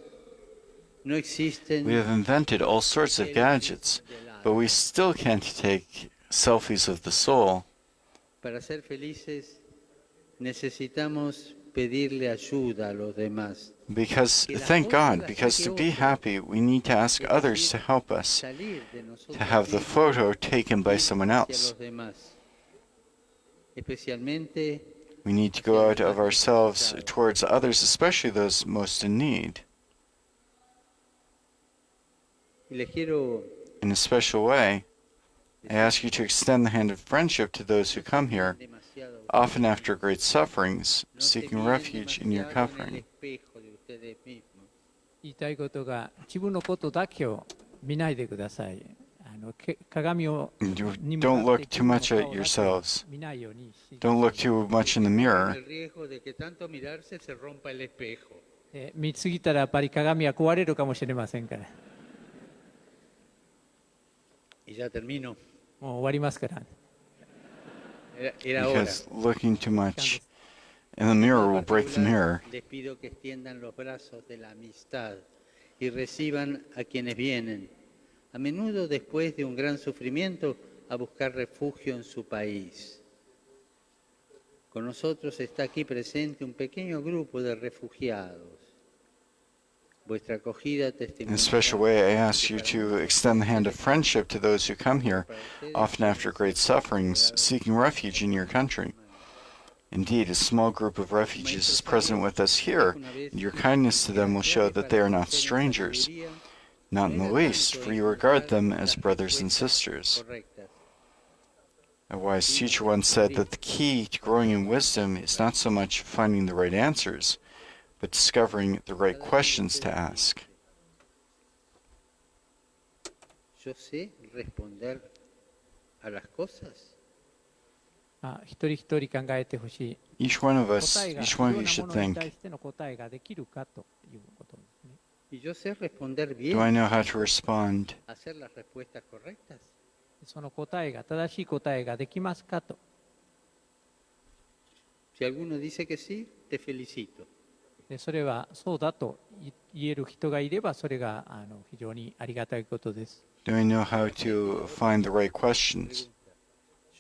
no existen. We have invented all sorts of gadgets, but we still can't take selfies of the soul. Para ser felices necesitamos pedirle ayuda a los demás. Because, thank God, because to be happy, we need to ask others to help us, Salir de nosotros to have the mismos photo taken by someone hacia else. los demás. Especialmente We need to go out of ourselves towards others, especially those most in need. y les quiero In a special way, I ask you to extend the hand of friendship to those who come here, demasiado often after great sufferings, no se seeking miren refuge in your demasiado en el covering. espejo de ustedes mismos. 言いたいことが自分のことだけを見ないでください。鏡を You に don't 向かっ look て too much 自分 at の顔だけ yourselves. 見ないようにし Don't look too much in the mirror. El riesgo de que tanto mirarse se rompa el espejo. 見すぎたらやっぱり鏡は壊れるかもしれませんから。 Y ya termino. もう終わりますから。 Era hora. Because looking too much in the mirror will break the mirror. Les pido que extiendan los brazos de la amistad y reciban a quienes vienen, a menudo después de un gran sufrimiento, a buscar refugio en su país. Con nosotros está aquí presente un pequeño grupo de refugiados. Vuestra acogida In a special way, I ask you to extend the hand of friendship to those who come here, often after great sufferings, seeking refuge in your country. Indeed, a small group of refugees is present with us here, and your kindness to them will show that they are not strangers, not in the least, for you regard them as brothers and sisters. A wise teacher once said that the key to growing in wisdom is not so much finding the right answers, but discovering the right questions to ask. Yo sé responder a las cosas. 一人一人考えてほしい。 Each one of us, 答えが each いろ one ん of you な should ものに think, 対しての答えができるかということですね。 Y yo sé responder do I bien, know how to respond? hacer las respuestas correctas. その答えが正しい答えができますかと。 Si alguno dice que sí, te felicito. でそれはそうだと言える人がいればそれが非常にありがたいことです。 Do I know how to find the right questions?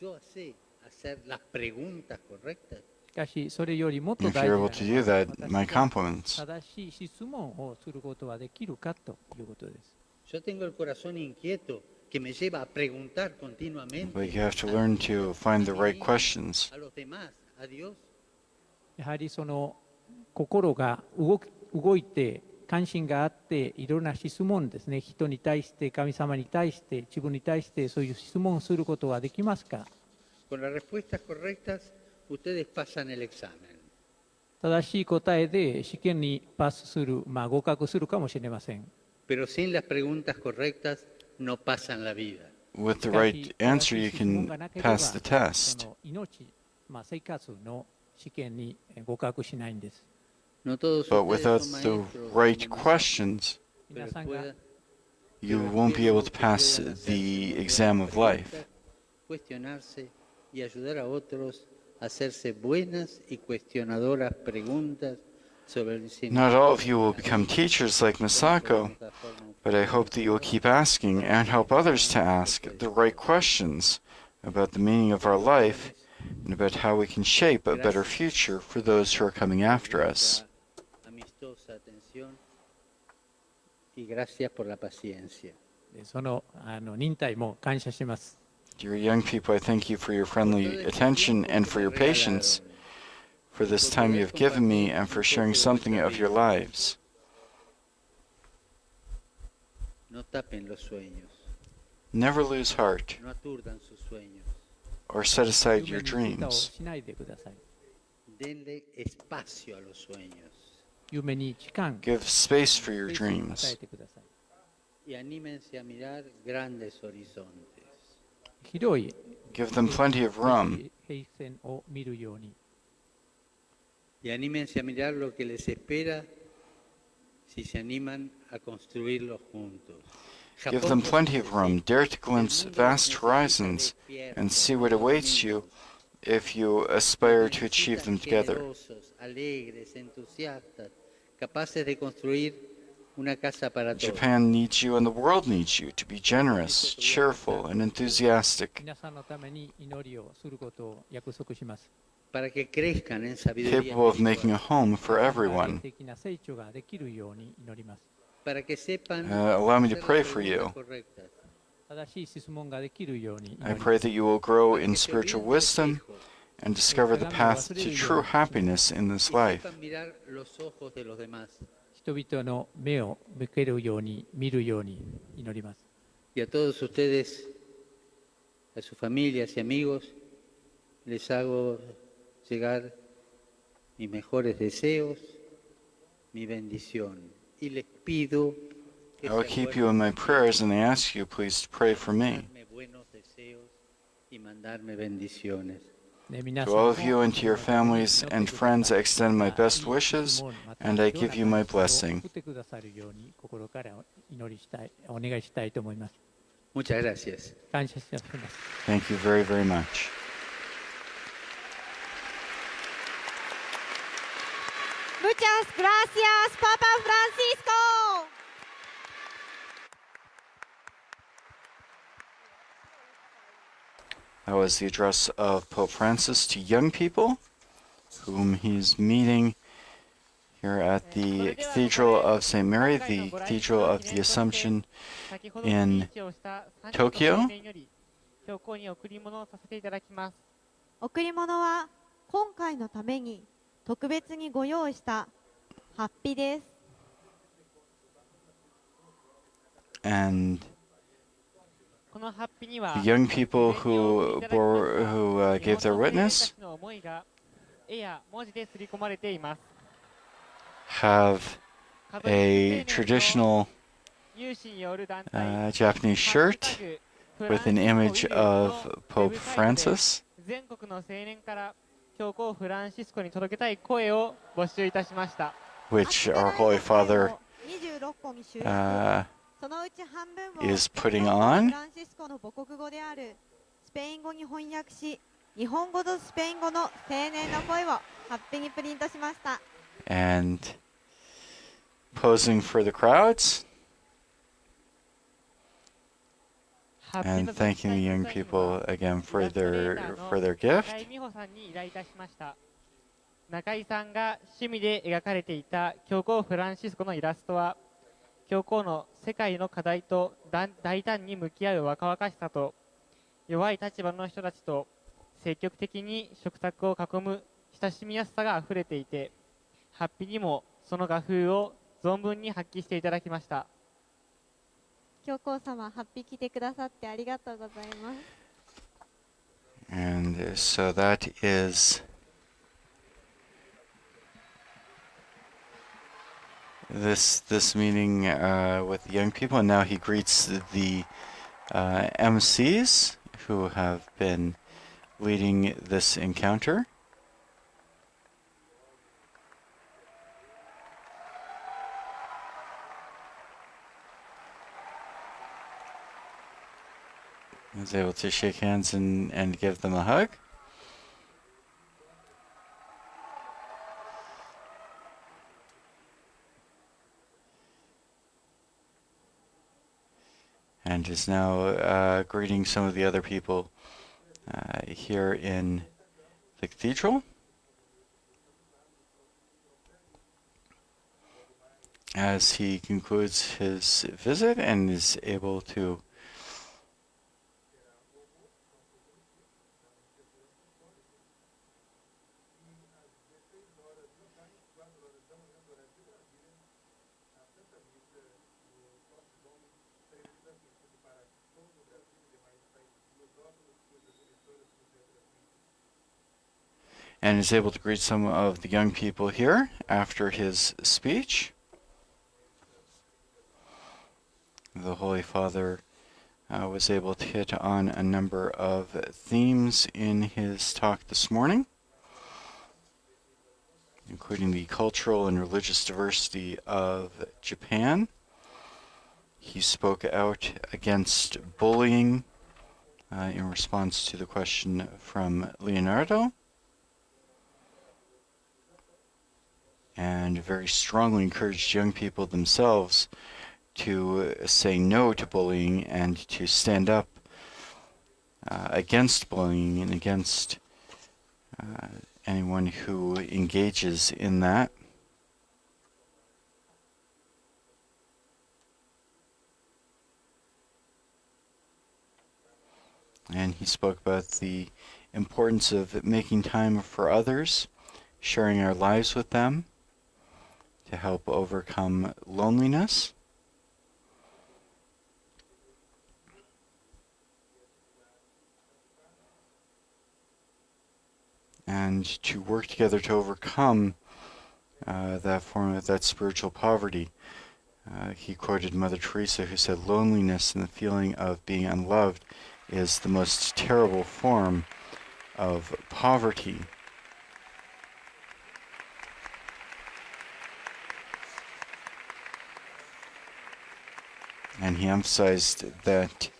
Yo sé hacer las preguntas correctas. しかし、それよりもっと If 大事 you're な able to do のは that, my 私が compliments. 正しい質問をすることはできるかということです。Yo tengo el corazón inquieto que me lleva a preguntar continuamente But you have to learn to find the right questions. a los demás, a Dios. やはりその心が動いて関心があっていろんな質問ですね、人に対して神様に対して自分に対してそういう質問をすることはできますか。 Con las respuestas correctas, ustedes pasan el examen. 正しい答えで試験にパスする、合格するかもしれません。 Pero sin las preguntas correctas, no pasan la vida. With the right answer, you can pass the そ test. の命、生活の試験に合格しないんです。 No todos But ustedes without son the maestros, right como nosotros, questions,皆 pero さんが pueda- you won't be able to pass the exam of life. Cuestionarse y ayudar a otros a hacerse buenas y cuestionadoras preguntas sobre el Not all of you will become teachers like Misako, but I hope that you will keep asking and help others to ask the right questions about the meaning of our life and about how we can shape a better future for those who are coming after us. Amistosa atención y gracias por la paciencia. その忍耐も感謝します。 Dear young people, I thank you for your friendly attention and for your patience, for this time you have given me, and for sharing something of your lives. No tapen los sueños, Never lose heart no aturdan sus sueños. or set aside 夢 your に蓋を dreams. しないでください。 Denle espacio a los sueños 夢に時間、 Give space for your スペースを与え dreams. てください。 y anímense a mirar grandes horizontes. 広い Give them plenty of room. 平線を見るように。 Y anímense a mirar lo que les espera si se animan a construirlo juntos. Give them plenty of room. Dare to glimpse vast horizons and see what awaits you if you aspire to achieve them together. Generosos, alegres, entusiastas, capaces de construir una casa para todos. Japan needs you and the world needs you to be generous, cheerful, and enthusiastic, 皆さんのために祈りをすることを約束します。 Para que crezcan en sabiduría capable of making a espiritual. home for 霊 everyone. 的な成長ができるように祈ります。 Para que sepan Allow me to hacer pray las for you. preguntas correctas. 正しい質問ができるように祈り I ます。 pray that you will grow Para in que se spiritual olviden sus wisdom hijos and discover the path to true happiness in y this life. sepan mirar los ojos de los demás. 人々の目を向けるように、見るように祈ります。 Y a todos ustedes, a sus familias y amigos, les hago llegar mis mejores deseos, mi bendición. Y les pido que I will se keep you in my prayers, and I ask you, please, to pray for me. mandarme buenos deseos y mandarme bendiciones. ね、皆 To さん all も of you and to your families and friends, I extend my best wishes, and I give you my blessing. 送ってくださるように心から祈りしたい、お願いしたいと思います。 Muchas gracias. 感謝します。 Thank you very, very much. Muchas gracias, Papa Francisco. That was the address of Pope Francis to young people, whom he's meeting here at the Cathedral of St. Mary, the Cathedral of the Assumption in Tokyo. 教皇に贈り物をさせていただきます。贈り物は今回のために特別にご用意したハッピです。 And このハッピには the young people who gave their witness の思いが絵や文字で刷り込まれています。 have a traditional 有志による団体 Japanese shirt with an image of Pope Francis. 全国の青年から教皇フランシスコに届けたい声を募集いたしました。 which our Holy Father 26個に収録。 そのうち半分を is putting フ on. ランシスコの母国語であるスペイン語に翻訳し、日本語とスペイン語の青年の声をハッピにプリントしました。 And posing for the crowds ハッピ and の thanking the young people again for their gift. 美穂さんに依頼いたしました。中井さんが趣味で描かれていた教皇フランシスコのイラストは、教皇の世界の課題と大胆に向き合う若々しさと、弱い立場の人たちと積極的に食卓を囲む親しみやすさがあふれていて、ハッピーにもその画風を存分に発揮していただきました。教皇様、ハッピー来てくださってありがとうございます。And so that is this meeting with the young people, and now he greets the MCs who have been leading this encounter. He was able to shake hands and give them a hug. And is now greeting some of the other people here in the cathedral. As he concludes his visit and is able to greet some of the young people here after his speech. The Holy Father was able to hit on a number of themes in his talk this morning, including the cultural and religious diversity of Japan. He spoke out against bullying in response to the question from Leonardo, and very strongly encouraged young people themselves to say no to bullying and to stand up against bullying and against anyone who engages in that. And he spoke about the importance of making time for others, sharing our lives with them to help overcome loneliness. And to work together to overcome that form of that spiritual poverty. He quoted Mother Teresa, who said, "Loneliness and the feeling of being unloved is the most terrible form of poverty." And he emphasized that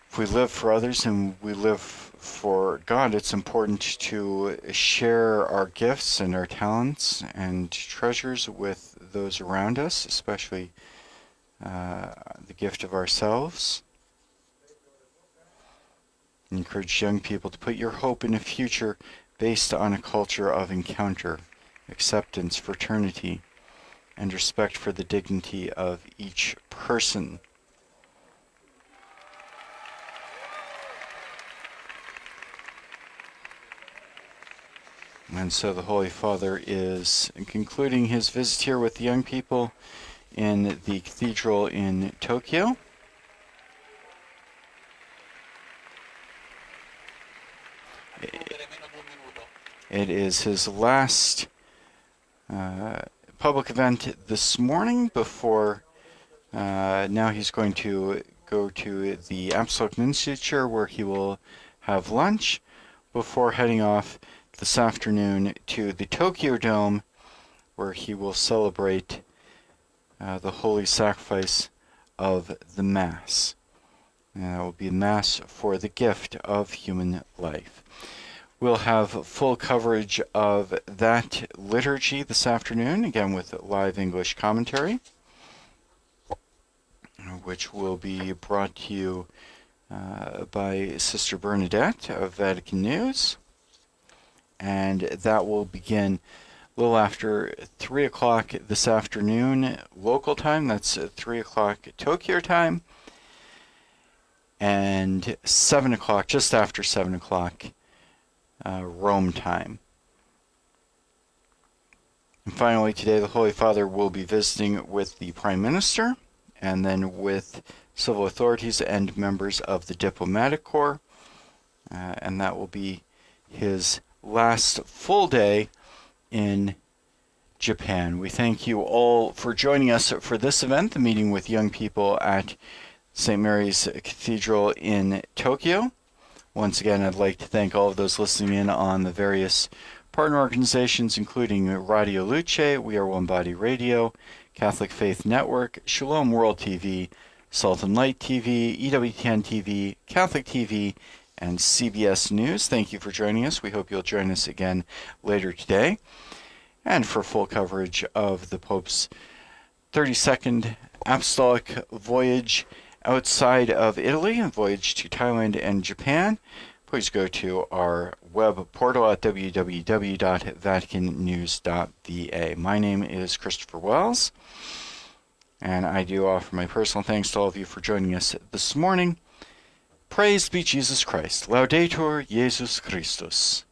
if we live for others and we live for God, it's important to share our gifts and our talents and treasures with those around us, especially the gift of ourselves. Encourage young people to put your hope in a future based on a culture of encounter, acceptance, fraternity, and respect for the dignity of each person. And so the Holy Father is concluding his visit here with the young people in the cathedral in Tokyo. It is his last public event this morning before now he's going to go to the Apostolic Nunciature, where he will have lunch before heading off this afternoon to the Tokyo Dome, where he will celebrate the holy sacrifice of the Mass. And that will be a Mass for the gift of human life. We'll have full coverage of that liturgy this afternoon, again with live English commentary, which will be brought to you by Sister Bernadette of Vatican News. and that will begin a little after 3 o'clock this afternoon local time. That's 3 o'clock Tokyo time, and 7 o'clock, just after 7 o'clock Rome time. And finally, today the Holy Father will be visiting with the Prime Minister and then with civil authorities and members of the Diplomatic Corps, and that will be his last full day in Japan. We thank you all for joining us for this event, the meeting with young people at St. Mary's Cathedral in Tokyo. Once again, I'd like to thank all of those listening in on the various partner organizations, including Radio Luce, We Are One Body Radio, Catholic Faith Network, Shalom World TV, Salt and Light TV, EWTN TV, Catholic TV, and CBS News. Thank you for joining us. We hope you'll join us again later today. And for full coverage of the Pope's 32nd apostolic voyage outside of Italy, a voyage to Thailand and Japan, please go to our web portal at www.vaticannews.va. My name is Christopher Wells, and I do offer my personal thanks to all of you for joining us this morning. Praised be Jesus Christ. Laudetur Jesus Christus.